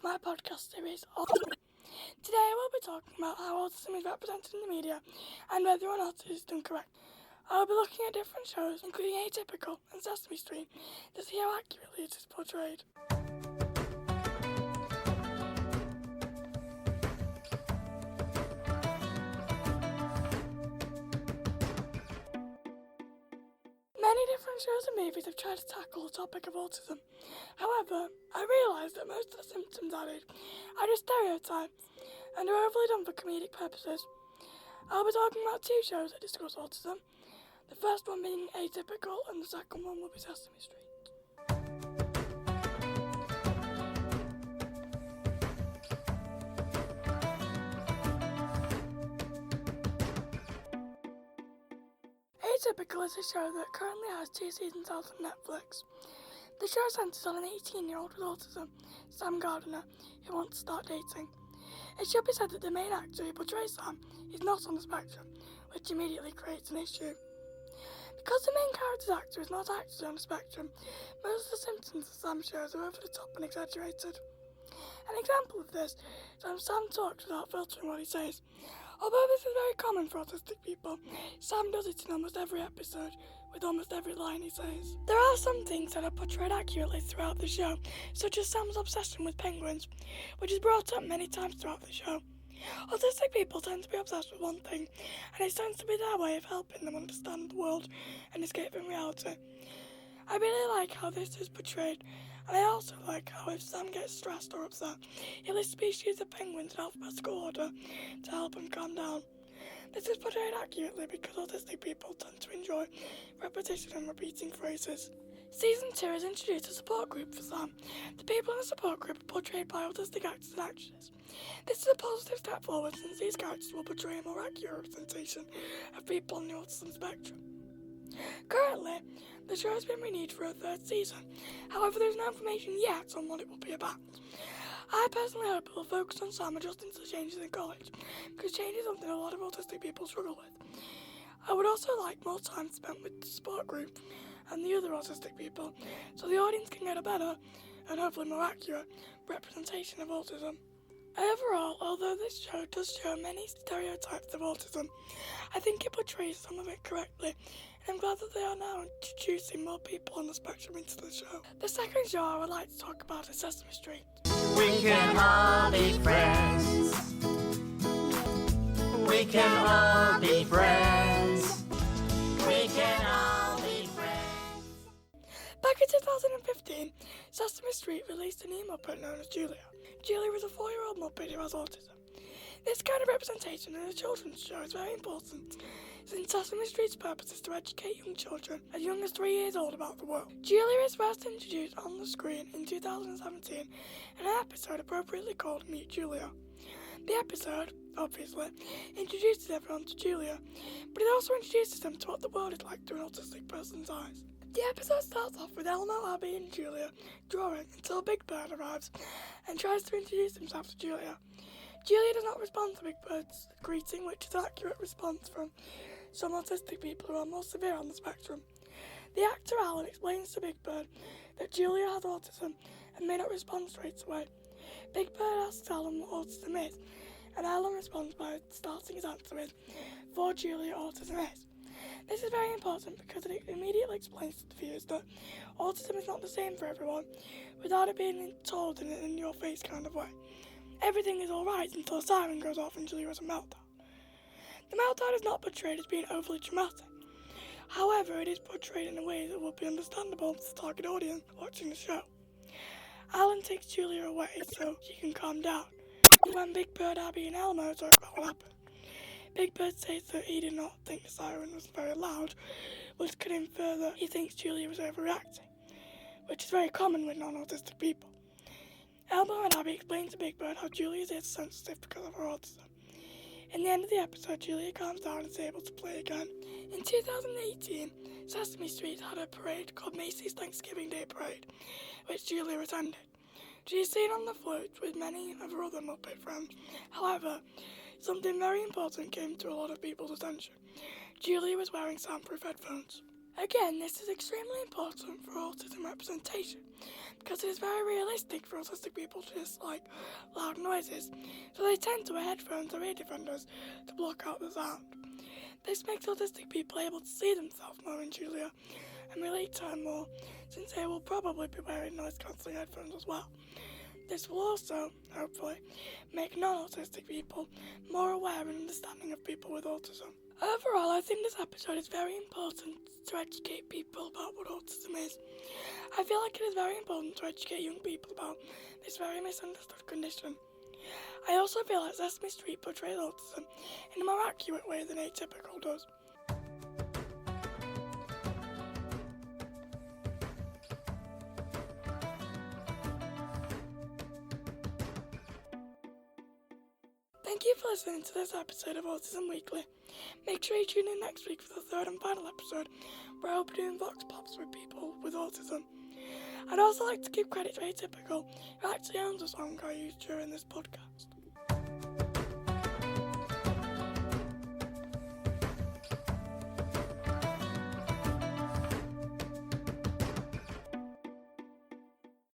my podcast series, Autism. Today we'll be talking about how autism is represented in the media and whether or not it is done correct. I'll be looking at different shows, including Atypical and Sesame Street, to see how accurately it is portrayed. Many different shows and movies have tried to tackle the topic of autism. However, I realise that most of the symptoms added are just stereotypes and are overly done for comedic purposes. I'll be talking about two shows that discuss autism, the first one being Atypical and the second one will be Sesame Street. Atypical is a show that currently has 2 seasons out on Netflix. The show centres on an 18-year-old with autism, Sam Gardner, who wants to start dating. It should be said that the main actor who portrays Sam is not on the spectrum, which immediately creates an issue. Because the main character's actor is not actually on the spectrum, most of the symptoms that Sam shows are over the top and exaggerated. An example of this is when Sam talks without filtering what he says. Although this is very common for autistic people, Sam does it in almost every episode, with almost every line he says. There are some things that are portrayed accurately throughout the show, such as Sam's obsession with penguins, which is brought up many times throughout the show. Autistic people tend to be obsessed with one thing, and it tends to be their way of helping them understand the world and escape from reality. I really like how this is portrayed, and I also like how if Sam gets stressed or upset, he lists species of penguins in alphabetical order to help him calm down. This is portrayed accurately because autistic people tend to enjoy repetition and repeating phrases. Season 2 has introduced a support group for Sam. The people in the support group are portrayed by autistic actors and actresses. This is a positive step forward since these characters will portray a more accurate representation of people on the autism spectrum. Currently, the show has been renewed for a 3rd season. However, there is no information yet on what it will be about. I personally hope it will focus on Sam adjusting to the changes in college, because change is something a lot of autistic people struggle with. I would also like more time spent with the support group and the other autistic people, so the audience can get a better, and hopefully more accurate, representation of autism. Overall, although this show does show many stereotypes of autism, I think it portrays some of it correctly, and I'm glad that they are now introducing more people on the spectrum into the show. The second show I would like to talk about is Sesame Street. We can all be friends. We can all be friends. We can all be friends. Back in 2015, Sesame Street released a new Muppet known as Julia. Julia is a 4-year-old Muppet who has autism. This kind of representation in a children's show is very important, since Sesame Street's purpose is to educate young children as young as 3 years old about the world. Julia is first introduced on the screen in 2017 in an episode appropriately called Meet Julia. The episode, obviously, introduces everyone to Julia, but it also introduces them to what the world is like through an autistic person's eyes. The episode starts off with Elmo, Abby and Julia drawing until Big Bird arrives and tries to introduce himself to Julia. Julia does not respond to Big Bird's greeting, which is an accurate response from some autistic people who are more severe on the spectrum. The actor Alan explains to Big Bird that Julia has autism and may not respond straight away. Big Bird asks Alan what autism is, and Alan responds by starting his answer with, "For Julia, autism is." This is very important because it immediately explains to the viewers that autism is not the same for everyone, without it being told in an in-your-face kind of way. Everything is alright until a siren goes off and Julia has a meltdown. The meltdown is not portrayed as being overly dramatic. However, it is portrayed in a way that will be understandable to the target audience watching the show. Alan takes Julia away so she can calm down. When Big Bird, Abby and Elmo talk about what happened, Big Bird says that he did not think the siren was very loud, which could infer that he thinks Julia was overreacting, which is very common with non-autistic people. Elmo and Abby explain to Big Bird how Julia is sensitive because of her autism. In the end of the episode, Julia calms down and is able to play again. In 2018, Sesame Street had a parade called Macy's Thanksgiving Day Parade, which Julia attended. She is seen on the float with many of her other Muppet friends. However, something very important came to a lot of people's attention. Julia was wearing soundproof headphones. Again, this is extremely important for autism representation because it is very realistic for autistic people to dislike loud noises, so they tend to wear headphones or ear defenders to block out the sound. This makes autistic people able to see themselves more in Julia and relate to her more, since they will probably be wearing noise-cancelling headphones as well. This will also, hopefully, make non-autistic people more aware and understanding of people with autism. Overall, I think this episode is very important to educate people about what autism is. I feel like it is very important to educate young people about this very misunderstood condition. I also feel like Sesame Street portrays autism in a more accurate way than Atypical does. Thank you for listening to this episode of Autism Weekly. Make sure you tune in next week for the third and final episode, where I'll be doing vox pops with people with autism. I'd also like to give credit to Atypical, who actually owns a song I used during this podcast.